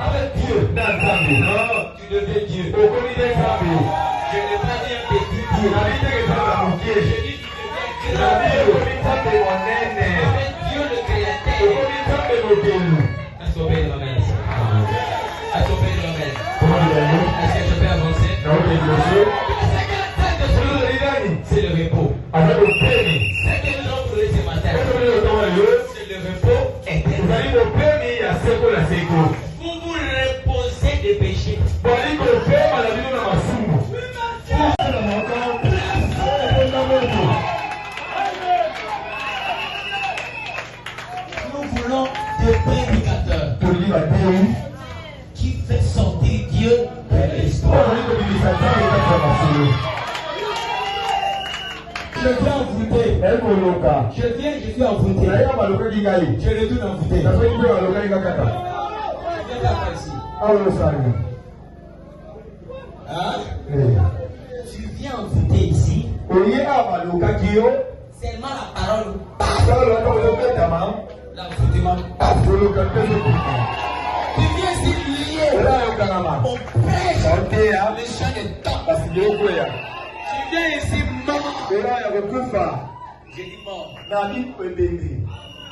Avec Dieu. Non, tu deviens Dieu. Je n'ai pas dit un petit Dieu. Je dis tu deviens Dieu. Avec Dieu le Créateur. Est-ce qu'on peut le remettre? Est-ce qu'on peut le remettre? Est-ce que je peux avancer? C'est le repos. C'est que nous avons trouvé ce matin. C'est le repos éternel. Vous vous reposez des péchés. Nous voulons des prédicateurs qui fait sortir Dieu de l'histoire. Je viens envoûter. Je viens, je suis envoûté. Je retourne envoûté. Tu viens envoûter ici. Seulement la parole. L'envoûtement. Tu viens ici lié. On prêche le chant des temps. Tu viens ici mort. J'ai dit mort.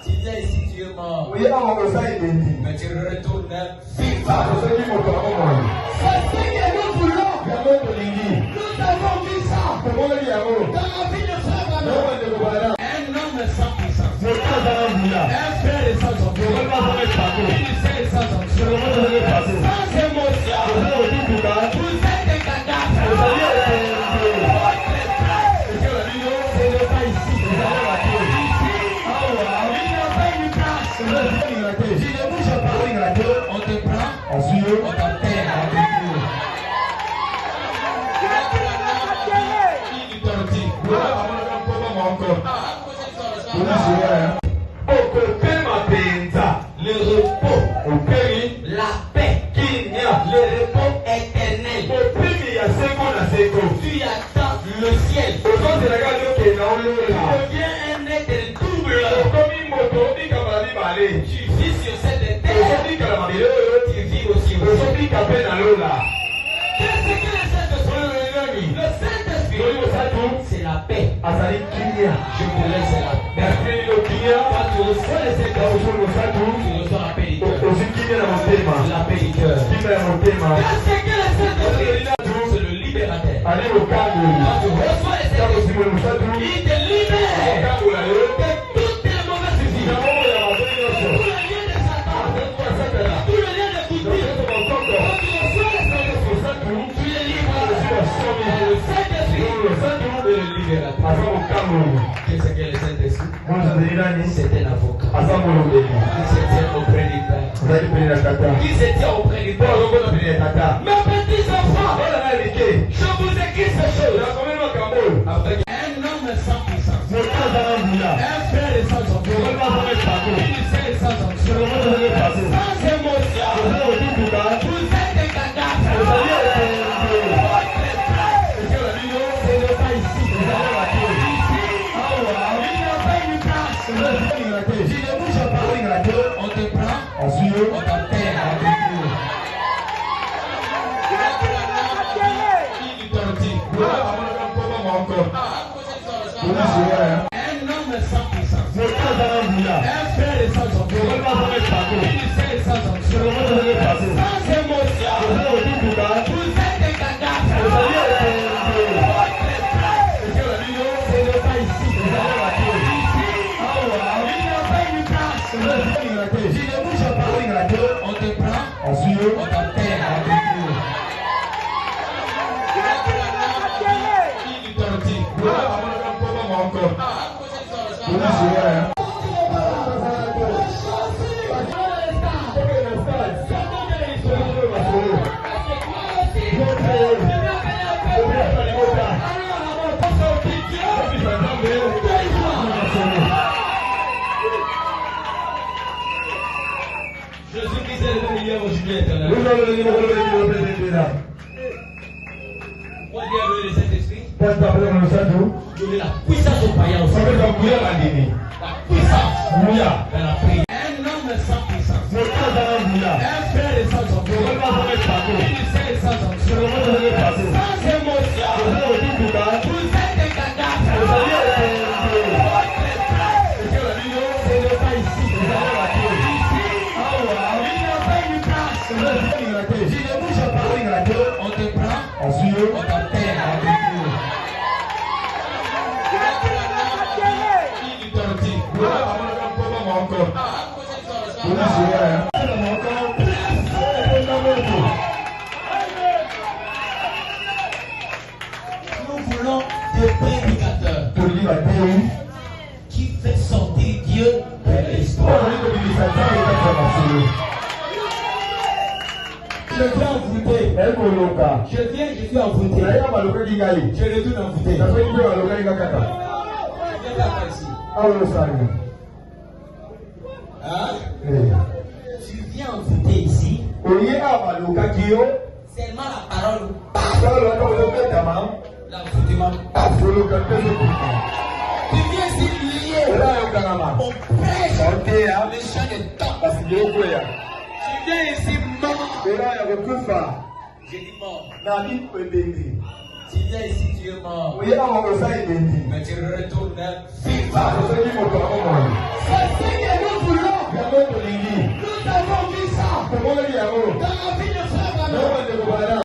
Tu viens ici, tu es mort. Mais tu retournes vivant. C'est ce que nous voulons. Nous avons vu ça. Dans la vie de frère Manon. Un homme sans puissance. Un frère sans ambition. Une sœur sans ambition. Sans émotion. Vous êtes des cadavres. On te prend, on t'enterre. Le repos, la paix, le repos éternel. Tu attends le ciel. Tu deviens un être double. Tu vis sur cette terre. Tu vis aussi. Qu'est-ce que le Saint-Esprit? Le Saint-Esprit, c'est la paix. Je vous laisse la paix. Quand tu reçois le Saint-Esprit, tu reçois la paix du cœur. La paix du cœur. Qu'est-ce que le Saint-Esprit? C'est le libérateur. Quand tu reçois le Saint-Esprit, il te libère de toutes les mauvaises vies. Tout le lien de Satan. Tout le lien de toute vie. Quand tu reçois le Saint-Esprit, tu es libre. Le Saint-Esprit est le libérateur. Qu'est-ce que le Saint-Esprit? C'est un avocat. Qui se tient auprès du Père. Qui se tient auprès du Père. Mes petits enfants, je vous écris ces choses. Avec un homme sans puissance. Un frère sans ambition. Une sœur sans ambition. Sans émotion. Vous êtes des cadavres. On te prend, on t'enterre. Un homme sans puissance. Un frère sans ambition. Une sœur sans ambition. Sans émotion. Vous êtes des cadavres. On te prend, on t'enterre. Jésus-Christ est le meilleur aujourd'hui éternel. Moi, Dieu a donné le Saint-Esprit. Donner la puissance aux païens aussi. La puissance dans la prière. Un homme sans puissance. Un frère sans champion. Sans émotion. Vous êtes des gagnants. Ce n'est pas ici. Il n'y a pas une place. Tu ne bouges pas. On te prend. On t'enterre. Nous voulons des prédicateurs qui fait sortir Dieu de l'histoire. Je viens envoûter. Je viens, je suis envoûté. Je retourne envoûté. Je viens ici. Hein? Tu viens envoûter ici. Seulement la parole. L'envoûtement. Tu viens ici lié. On prêche le chant de temps. Tu viens ici mort. J'ai dit mort. Tu viens ici, tu es mort. Mais tu retournes vivant. C'est ce que nous voulons. Nous avons vu ça dans la vie de frère Manon.